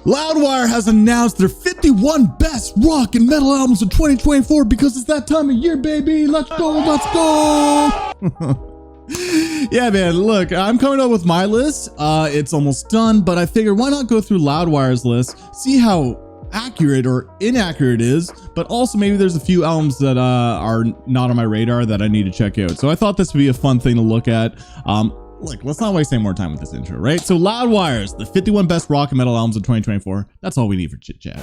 Loudwire has announced their 51 best rock and metal albums of 2024 because it's that time of year, baby. Let's go, let's go. Yeah, man, look, I'm coming up with my list. It's almost done, but I figured why not go through Loudwire's list, see how accurate or inaccurate it is, but also maybe there's a few albums that are not on my radar that I need to check out. So I thought this would be a fun thing to look at. Look, let's not waste any more time with this intro, right? So Loudwire's the 51 best rock and metal albums of 2024. That's all we need for chit chat.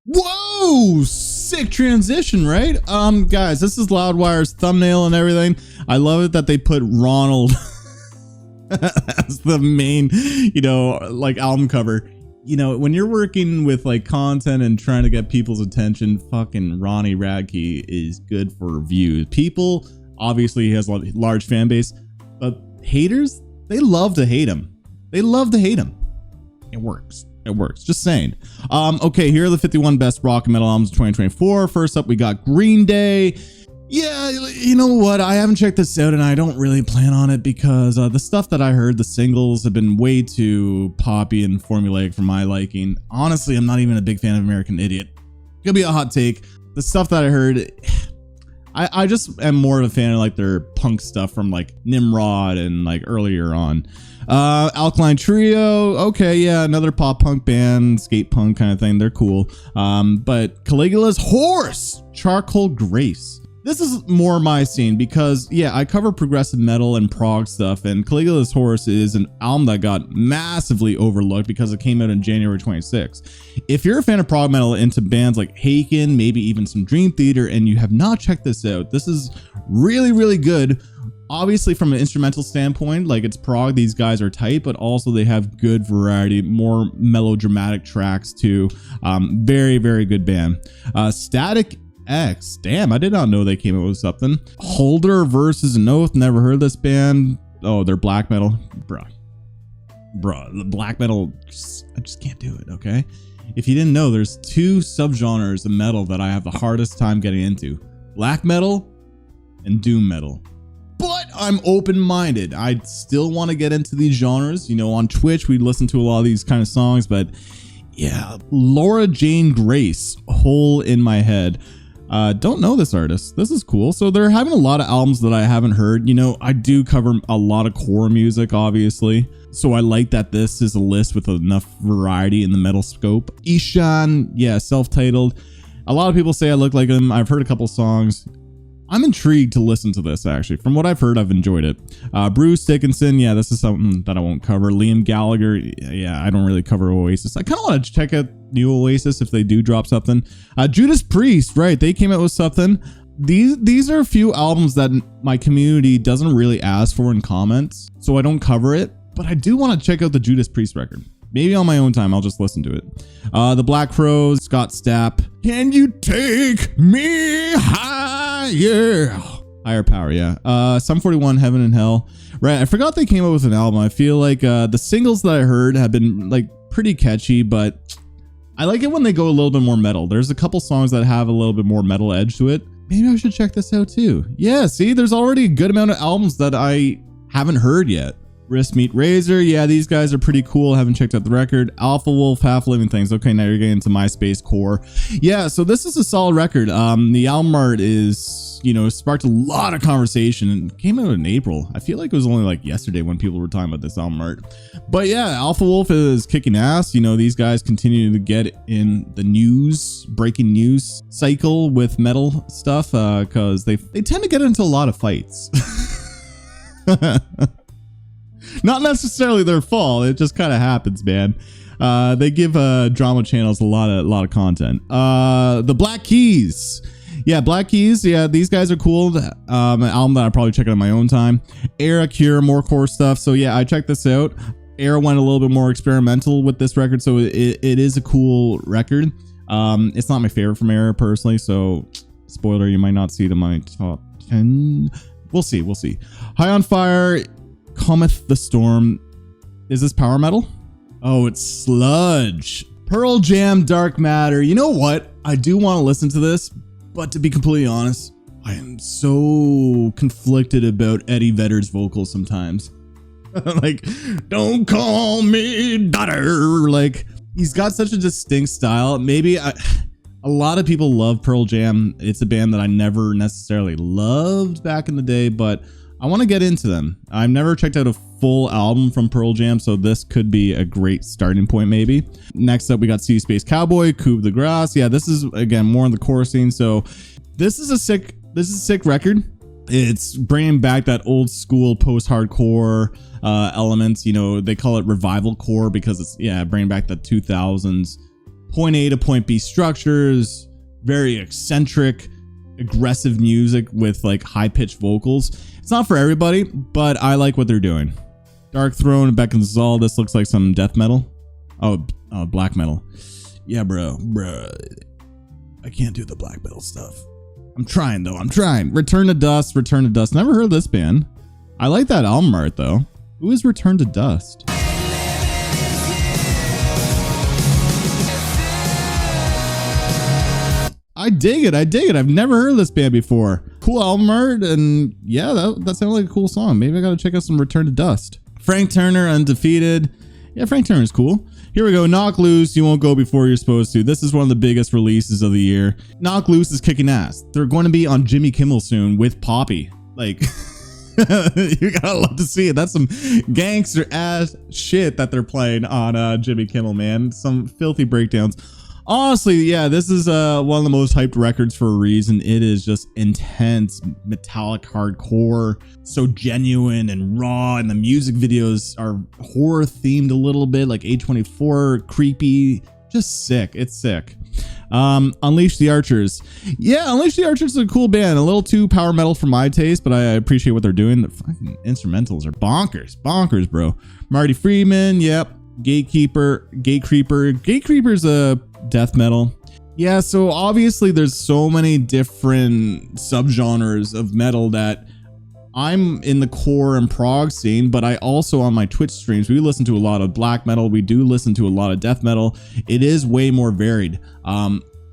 Whoa, sick transition, right? Guys, this is Loudwire's thumbnail and everything. I love it that they put Ronald as the main, like album cover. When you're working with like content and trying to get people's attention, fucking Ronnie Radke is good for views. People, obviously he has a large fan base, but haters, they love to hate him. They love to hate him. It works. It works. Just saying. Okay, here are the 51 best rock and metal albums of 2024. First up, we got Green Day. Yeah, you know what? I haven't checked this out and I don't really plan on it because the stuff that I heard, the singles have been way too poppy and formulaic for my liking. Honestly, I'm not even a big fan of American Idiot. Gonna be a hot take. The stuff that I heard, I just am more of a fan of like their punk stuff from like Nimrod and like earlier on. Alkaline Trio, okay, yeah, another pop punk band, skate punk kind of thing. They're cool. But Caligula's Horse, Charcoal Grace. This is more my scene because, yeah, I cover progressive metal and prog stuff, and Caligula's Horse is an album that got massively overlooked because it came out in January 26. If you're a fan of prog metal into bands like Haken, maybe even some Dream Theater, and you have not checked this out, this is really, really good. Obviously, from an instrumental standpoint, like it's prog, these guys are tight, but also they have good variety, more melodramatic tracks too. Very, very good band. Static X, damn, I did not know they came out with something. Holder versus an Oath, never heard this band. Oh, they're black metal. Bruh, the black metal, I just can't do it, okay? If you didn't know, there's two subgenres of metal that I have the hardest time getting into. Black metal and doom metal. But I'm open-minded. I still want to get into these genres. On Twitch, we listen to a lot of these kind of songs, but yeah, Laura Jane Grace, Hole in My Head. Don't know this artist. This is cool. So they're having a lot of albums that I haven't heard. I do cover a lot of core music, obviously. So I like that this is a list with enough variety in the metal scope. Ishan, yeah, self-titled. A lot of people say I look like him. I've heard a couple songs. I'm intrigued to listen to this, actually. From what I've heard, I've enjoyed it. Bruce Dickinson, yeah, this is something that I won't cover. Liam Gallagher, yeah, I don't really cover Oasis. I kind of want to check out new Oasis if they do drop something. Judas Priest, right, they came out with something. These are a few albums that my community doesn't really ask for in comments, so I don't cover it. But I do want to check out the Judas Priest record. Maybe on my own time, I'll just listen to it. The Black Crowes, Scott Stapp. Can you take me higher? Higher Power, yeah. Sum 41, Heaven and Hell. Right, I forgot they came out with an album. I feel like the singles that I heard have been like pretty catchy, but I like it when they go a little bit more metal. There's a couple songs that have a little bit more metal edge to it. Maybe I should check this out too. Yeah, see, there's already a good amount of albums that I haven't heard yet. Wrist Meet Razor, yeah, these guys are pretty cool. Haven't checked out the record. Alpha Wolf, Half Living Things. Okay, now you're getting into MySpace Core. Yeah, so this is a solid record. The album art is, sparked a lot of conversation and came out in April. I feel like it was only like yesterday when people were talking about this album art. But yeah, Alpha Wolf is kicking ass. These guys continue to get in the news, breaking news cycle with metal stuff because they tend to get into a lot of fights. Not necessarily their fault. It just kind of happens, man. They give drama channels a lot of content. The Black Keys. Yeah, Black Keys. Yeah, these guys are cool. An album that I'll probably check out on my own time. Era, Cure, more core stuff. So yeah, I checked this out. Era went a little bit more experimental with this record. So it is a cool record. It's not my favorite from Era personally. So spoiler, you might not see it in my top 10. We'll see. High on Fire. Cometh the Storm. Is this power metal? Oh, it's sludge. Pearl Jam, Dark Matter. You know what? I do want to listen to this, but to be completely honest, I am so conflicted about Eddie Vedder's vocals sometimes. Like, don't call me daughter. Like, he's got such a distinct style. Maybe a lot of people love Pearl Jam. It's a band that I never necessarily loved back in the day, but I want to get into them. I've never checked out a full album from Pearl Jam, so this could be a great starting point maybe. Next up, we got Sea Space Cowboy, Coup de Grace. Yeah, this is, again, more on the core scene. So this is a sick record. It's bringing back that old school post-hardcore elements. You know, they call it revival core because it's, yeah, bringing back the 2000s point A to point B structures, very eccentric, aggressive music with like high-pitched vocals. It's not for everybody, but I like what they're doing. Dark Throne, Beckons All. This looks like some death metal. Oh, black metal. Yeah, bro. I can't do the black metal stuff. I'm trying though. I'm trying. Return to Dust. Never heard of this band. I like that album art though. Who is Return to Dust? I dig it. I've never heard of this band before. Cool album art, and yeah, that sounded like a cool song. Maybe I gotta check out some Return to Dust. Frank Turner, Undefeated. Yeah, Frank Turner's cool. Here we go. Knock Loose. You won't go before you're supposed to. This is one of the biggest releases of the year. Knock Loose is kicking ass. They're going to be on Jimmy Kimmel soon with Poppy. Like, you gotta love to see it. That's some gangster ass shit that they're playing on Jimmy Kimmel, man. Some filthy breakdowns. Honestly, yeah, this is one of the most hyped records for a reason. It is just intense, metallic hardcore, so genuine and raw, and the music videos are horror themed a little bit, like A24, creepy, just sick. It's sick. Unleash the Archers. Yeah, Unleash the Archers is a cool band. A little too power metal for my taste, but I appreciate what they're doing. The fucking instrumentals are bonkers, bro. Marty Friedman, yep. Gatecreeper's a death metal. Yeah, so obviously there's so many different subgenres of metal that I'm in the core and prog scene, but I also on my Twitch streams, we listen to a lot of black metal. We do listen to a lot of death metal. It is way more varied.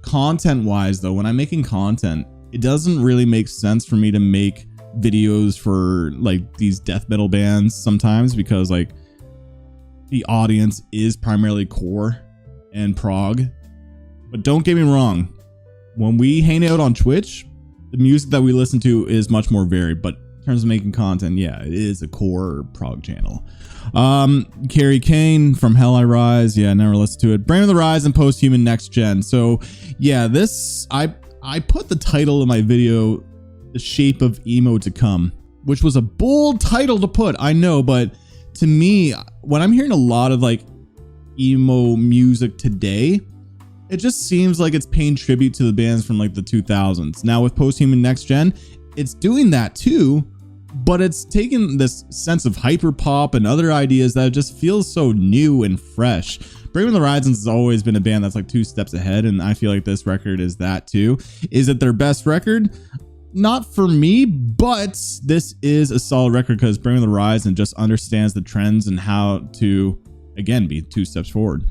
Content wise though, when I'm making content, it doesn't really make sense for me to make videos for like these death metal bands sometimes because like the audience is primarily core and prog. But don't get me wrong, when we hang out on Twitch, the music that we listen to is much more varied, but in terms of making content, yeah, it is a core prog channel. Carrie Kane, From Hell I Rise. Yeah, never listened to it. Brain of the Rise and Posthuman Next Gen. So yeah, this, I put the title of my video, The Shape of Emo to Come, which was a bold title to put, I know, but to me, when I'm hearing a lot of like emo music today, it just seems like it's paying tribute to the bands from like the 2000s. Now with Posthuman Next Gen, it's doing that too, but it's taking this sense of hyper pop and other ideas that just feels so new and fresh. Bring Me the Horizons has always been a band that's like 2 steps ahead, and I feel like this record is that too. Is it their best record? Not for me, but this is a solid record because Bring Me the Horizon just understands the trends and how to, again, be 2 steps forward.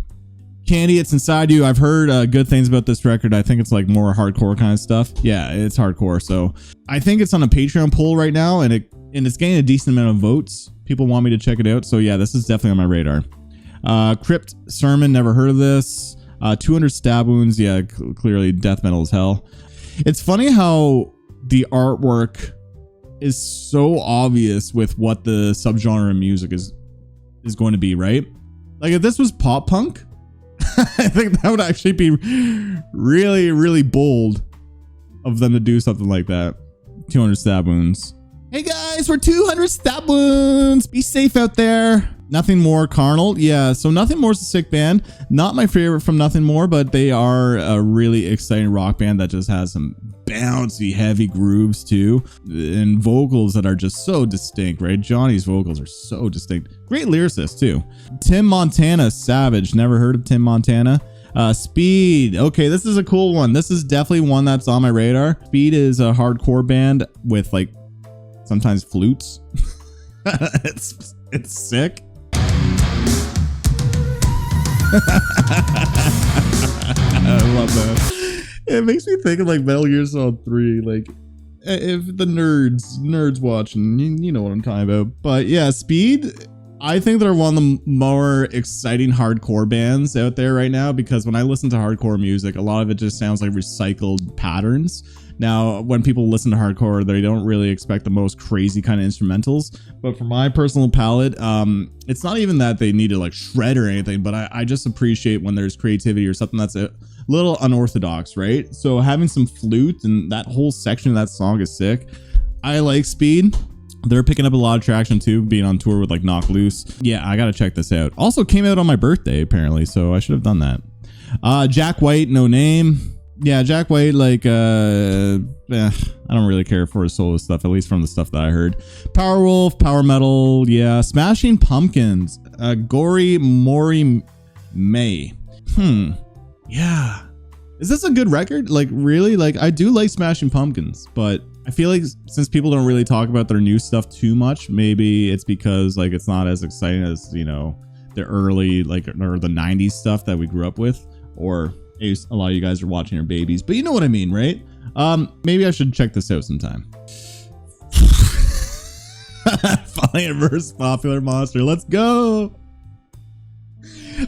Candy, It's Inside You. I've heard good things about this record. I think it's like more hardcore kind of stuff. Yeah, it's hardcore. So I think it's on a Patreon poll right now, and it's getting a decent amount of votes. People want me to check it out. So yeah, this is definitely on my radar. Crypt Sermon, never heard of this. 200 Stab Wounds. Yeah, clearly death metal as hell. It's funny how the artwork is so obvious with what the subgenre of music is going to be, right? Like if this was pop punk, I think that would actually be really, really bold of them to do something like that. 200 Stab Wounds. Hey guys, we're 200 Stab Wounds. Be safe out there. Nothing More, Carnal. Yeah, so Nothing More is a sick band. Not my favorite from Nothing More, but they are a really exciting rock band that just has some bouncy, heavy grooves too, and vocals that are just so distinct, right? Johnny's vocals are so distinct. Great lyricist too. Tim Montana, Savage. Never heard of Tim Montana. Speed. Okay, this is a cool one. This is definitely one that's on my radar. Speed is a hardcore band with like sometimes flutes. It's sick. I love that. It makes me think of like Metal Gear Solid 3, like if the nerds watching, you know what I'm talking about. But yeah, Speed, I think they're one of the more exciting hardcore bands out there right now, because when I listen to hardcore music, a lot of it just sounds like recycled patterns. Now, when people listen to hardcore, they don't really expect the most crazy kind of instrumentals. But for my personal palate, it's not even that they need to like shred or anything, but I just appreciate when there's creativity or something that's a little unorthodox, right? So having some flute and that whole section of that song is sick. I like Speed. They're picking up a lot of traction too, being on tour with like Knock Loose. Yeah, I gotta check this out. Also came out on my birthday apparently, so I should have done that. Jack White, No Name. Yeah, Jack White, like, I don't really care for his solo stuff, at least from the stuff that I heard. Powerwolf, Power Metal, yeah. Smashing Pumpkins, Gory Mori May. Yeah. Is this a good record? Like, really? Like, I do like Smashing Pumpkins, but I feel like since people don't really talk about their new stuff too much, maybe it's because, like, it's not as exciting as, you know, the early, like, or the 90s stuff that we grew up with, or a lot of you guys are watching your babies, but you know what I mean, right? Maybe I should check this out sometime. Valiant versus Popular Monster. Let's go.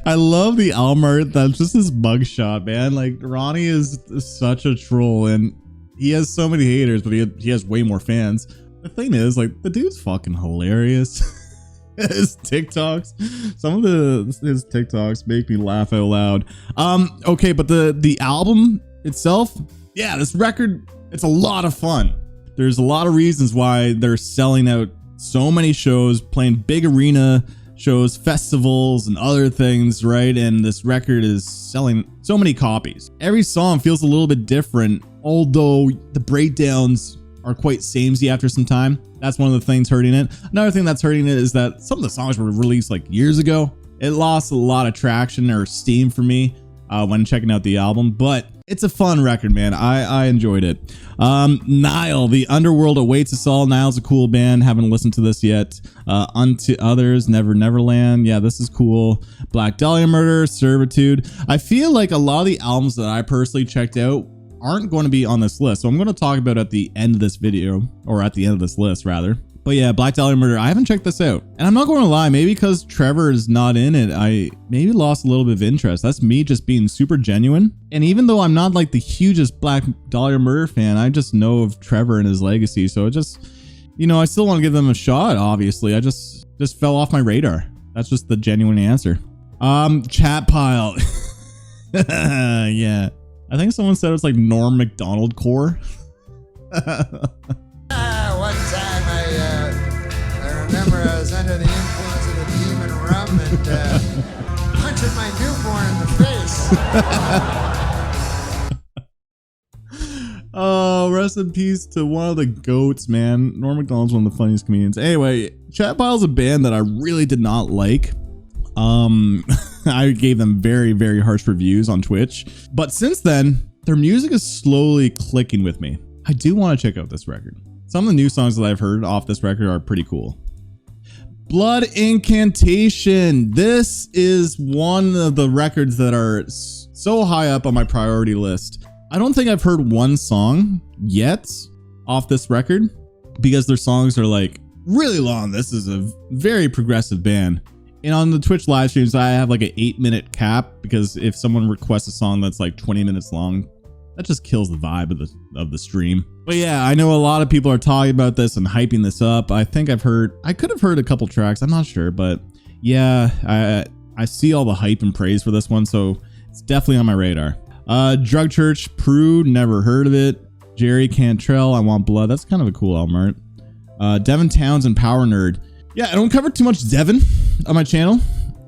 I love the album art. That's just his mugshot, man. Like, Ronnie is such a troll, and he has so many haters, but he has way more fans. The thing is, like, the dude's fucking hilarious. His TikToks, some of his TikToks make me laugh out loud. Okay, but the album itself, yeah, this record, it's a lot of fun. There's a lot of reasons why they're selling out so many shows, playing big arena shows, festivals, and other things, right? And this record is selling so many copies. Every song feels a little bit different, although the breakdowns are quite samey after some time. That's one of the things hurting it. Another thing that's hurting it is that some of the songs were released like years ago. It lost a lot of traction or steam for me when checking out the album, but it's a fun record, man. I enjoyed it. Nile, The Underworld Awaits Us All. Nile's a cool band. Haven't listened to this yet. Unto Others, Never Neverland. Yeah, this is cool. Black Dahlia Murder, Servitude. I feel like a lot of the albums that I personally checked out aren't going to be on this list, so I'm going to talk about it at the end of this video, or at the end of this list rather. But yeah, Black Dahlia Murder, I haven't checked this out, and I'm not going to lie, maybe because Trevor is not in it, I maybe lost a little bit of interest. That's me just being super genuine. And even though I'm not like the hugest Black Dahlia Murder fan, I just know of Trevor and his legacy, so it just, you know, I still want to give them a shot. Obviously, I just fell off my radar. That's just the genuine answer. Chat pile. Yeah, I think someone said it's like Norm Macdonald core. One time I remember I was under the influence of the demon rum and punching my newborn in the face. Oh, rest in peace to one of the goats, man. Norm Macdonald's one of the funniest comedians. Anyway, Chat Pile's a band that I really did not like. I gave them very, very harsh reviews on Twitch, but since then, their music is slowly clicking with me. I do want to check out this record. Some of the new songs that I've heard off this record are pretty cool. Blood Incantation. This is one of the records that are so high up on my priority list. I don't think I've heard one song yet off this record because their songs are like really long. This is a very progressive band. And on the Twitch live streams, I have like an 8-minute cap because if someone requests a song that's like 20 minutes long, that just kills the vibe of the stream. But yeah, I know a lot of people are talking about this and hyping this up. I think I could have heard a couple tracks. I'm not sure, but yeah, I see all the hype and praise for this one, so it's definitely on my radar. Drug Church, Prude, never heard of it. Jerry Cantrell, I Want Blood. That's kind of a cool album art. Devin Townsend, Power Nerd. Yeah, I don't cover too much Devin on my channel.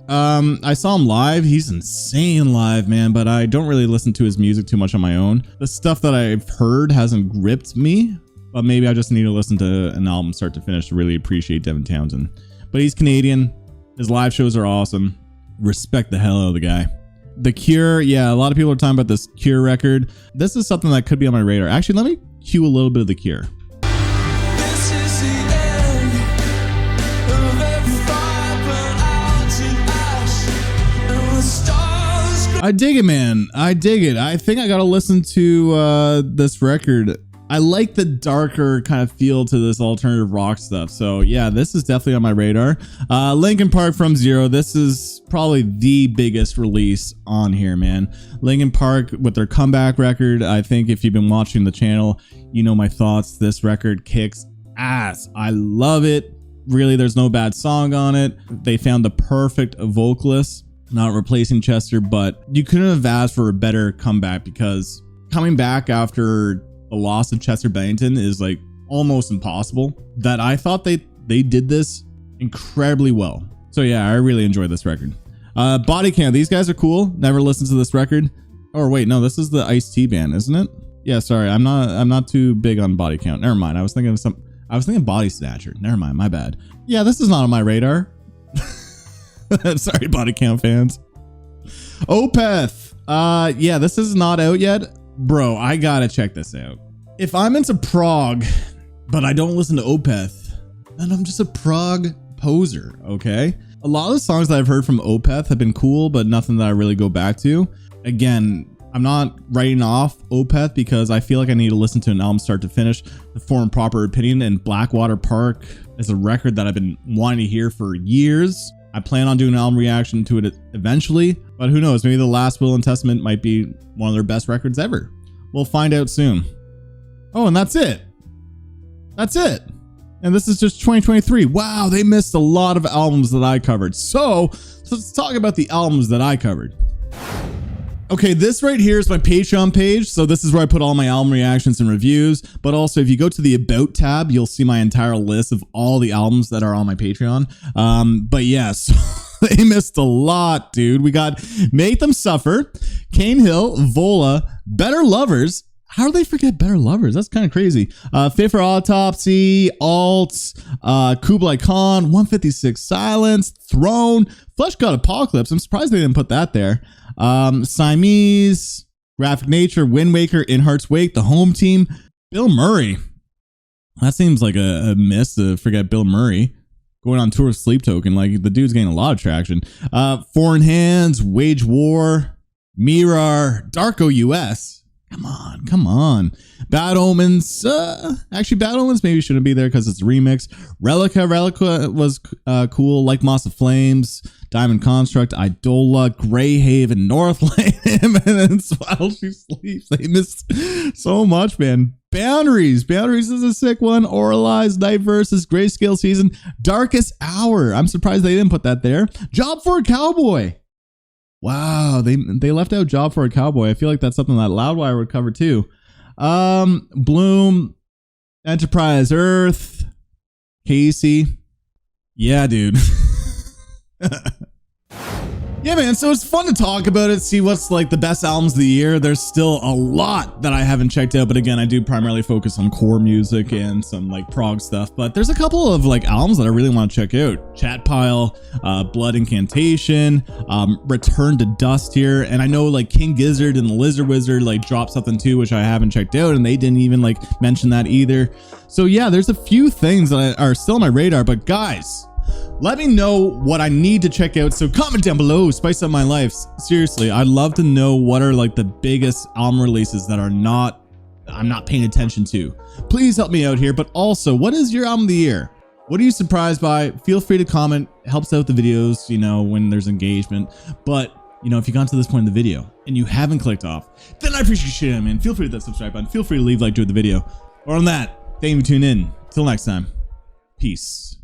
I saw him live. He's insane live, man, but I don't really listen to his music too much on my own. The stuff that I've heard hasn't gripped me, but maybe I just need to listen to an album start to finish to really appreciate Devin Townsend. But he's Canadian. His live shows are awesome. Respect the hell out of the guy. The Cure, yeah, a lot of people are talking about this Cure record. This is something that could be on my radar. Actually, let me cue a little bit of The Cure. I dig it, man. I dig it. I think I gotta listen to this record. I like the darker kind of feel to this alternative rock stuff. So yeah, this is definitely on my radar. Linkin Park From Zero. This is probably the biggest release on here, man. Linkin Park with their comeback record. I think if you've been watching the channel, you know my thoughts. This record kicks ass. I love it. Really, there's no bad song on it. They found the perfect vocalist, not replacing Chester, but you couldn't have asked for a better comeback, because coming back after the loss of Chester Bennington is like almost impossible. That I thought they did this incredibly well. So yeah, I really enjoyed this record. Body Count, these guys are cool. Never listened to this record. Oh wait, no, this is the Ice-T band, isn't it? Yeah, sorry, I'm not too big on Body Count. Never mind. I was thinking Body Snatcher. Never mind, my bad. Yeah, this is not on my radar. Sorry, Body Count fans. Opeth. Yeah, this is not out yet. Bro, I gotta check this out. If I'm into prog, but I don't listen to Opeth, then I'm just a prog poser, okay? A lot of the songs that I've heard from Opeth have been cool, but nothing that I really go back to. Again, I'm not writing off Opeth because I feel like I need to listen to an album start to finish to form proper opinion, and Blackwater Park is a record that I've been wanting to hear for years. I plan on doing an album reaction to it eventually, but who knows, maybe The Last Will and Testament might be one of their best records ever. We'll find out soon. Oh, and that's it. That's it. And this is just 2023. Wow, they missed a lot of albums that I covered. So let's talk about the albums that I covered. Okay, this right here is my Patreon page. So this is where I put all my album reactions and reviews. But also, if you go to the About tab, you'll see my entire list of all the albums that are on my Patreon. But yes, they missed a lot, dude. We got Make Them Suffer, Cane Hill, Vola, Better Lovers. How do they forget Better Lovers? That's kind of crazy. Fit for Autopsy, Alt, Kublai Khan, 156 Silence, Throne, Flesh God Apocalypse. I'm surprised they didn't put that there. Siamese, Graphic Nature, Wind Waker, In Heart's Wake, The Home Team, Bill Murray. That seems like a miss to forget Bill Murray. Going on tour with Sleep Token. Like, the dude's getting a lot of traction. Foreign Hands, Wage War, Mirar, Darko US. Come on. Bad Omens. Actually, Bad Omens maybe shouldn't be there because it's a remix. Relica was cool. Like Moss of Flames, Diamond Construct, Idola, Greyhaven, Northland, and then While She Sleeps. They missed so much, man. Boundaries is a sick one. Oralize, Night Versus, Grayscale Season, Darkest Hour. I'm surprised they didn't put that there. Job for a Cowboy. Wow, they left out Job for a Cowboy. I feel like that's something that Loudwire would cover too. Bloom, Enterprise Earth, Casey. Yeah, dude. Yeah, man, so it's fun to talk about it, see what's like the best albums of the year. There's still a lot that I haven't checked out, but again, I do primarily focus on core music and some like prog stuff, but there's a couple of like albums that I really want to check out. Chat Pile, Blood Incantation, Return to Dust here, and I know like King Gizzard and the Lizard Wizard like dropped something too, which I haven't checked out, and they didn't even like mention that either. So yeah, there's a few things that are still on my radar, but guys, let me know what I need to check out. So comment down below, spice up my life. Seriously, I'd love to know what are like the biggest album releases that I'm not paying attention to. Please help me out here. But also, what is your album of the year? What are you surprised by? Feel free to comment. It helps out the videos, you know, when there's engagement. But you know, if you got to this point in the video and you haven't clicked off, then I appreciate it, man. Feel free to hit that subscribe button. Feel free to leave a like to the video. Or on that, thank you for tuning in. Till next time, peace.